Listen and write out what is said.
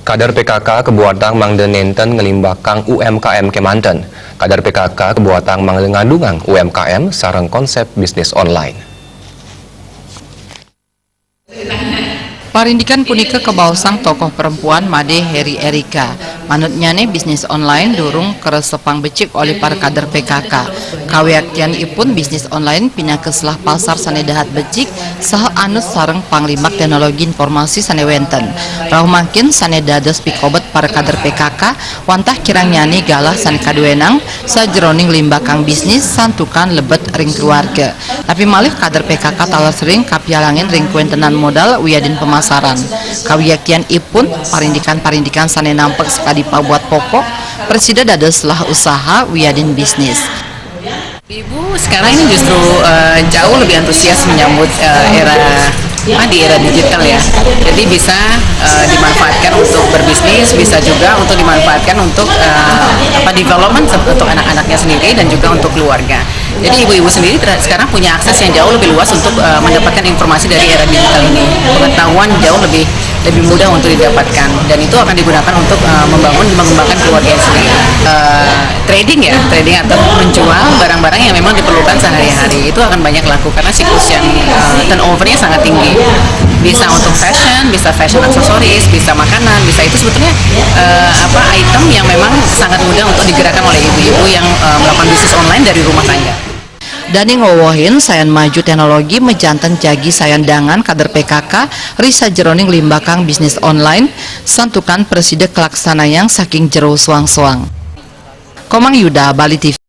Kader PKK Kebuatang Mangde Nenten ngelimbakang UMKM Kemanten. Kader PKK Kebuatang Mangde ngadungang UMKM sareng konsep bisnis online. Parindikan punika kebausang tokoh perempuan Made Heri Erika. Manutnya nih bisnis online durung keresepang becik oleh para kader PKK. Kawiaktian ipun bisnis online pindah ke selah pasar sanedahat becik saha anus sareng panglimak teknologi informasi sanewenten. Rauh makin sanedados pikobet para kader PKK wantah kirang nyani galah sane kaduenang sajeroning limbakang bisnis santukan lebet ring keluarga. Tapi malih kader PKK talar sering kapialangin ring kuentenan modal wiadin pemasaran. Kawiaktian ipun parindikan sane nampek sekadi pabuat pokok presida dados lah usaha wiadin bisnis. Ibu sekarang ini justru jauh lebih antusias menyambut di era digital ya. Jadi bisa dimanfaatkan untuk berbisnis, bisa juga untuk dimanfaatkan untuk development untuk anak-anaknya sendiri dan juga untuk keluarga. Jadi ibu-ibu sendiri sekarang punya akses yang jauh lebih luas untuk mendapatkan informasi dari era digital ini. Pengetahuan jauh lebih mudah untuk didapatkan dan itu akan digunakan untuk mengembangkan keluarga sendiri. Trading atau menjual barang-barang yang memang diperlukan sehari-hari itu akan banyak laku karena siklus yang turnovernya sangat tinggi. Bisa untuk fashion, bisa fashion aksesoris, bisa makanan, bisa itu sebetulnya item yang memang sangat mudah untuk digerakkan oleh ibu-ibu yang melakukan bisnis online dari rumah tangga. Dani ngowohin sayan maju teknologi mejanten jagi sayan dangan kader PKK risa jeroning limbakang bisnis online santukan preside kelaksanayang saking jero suang-suang. Komang Yuda, Bali TV.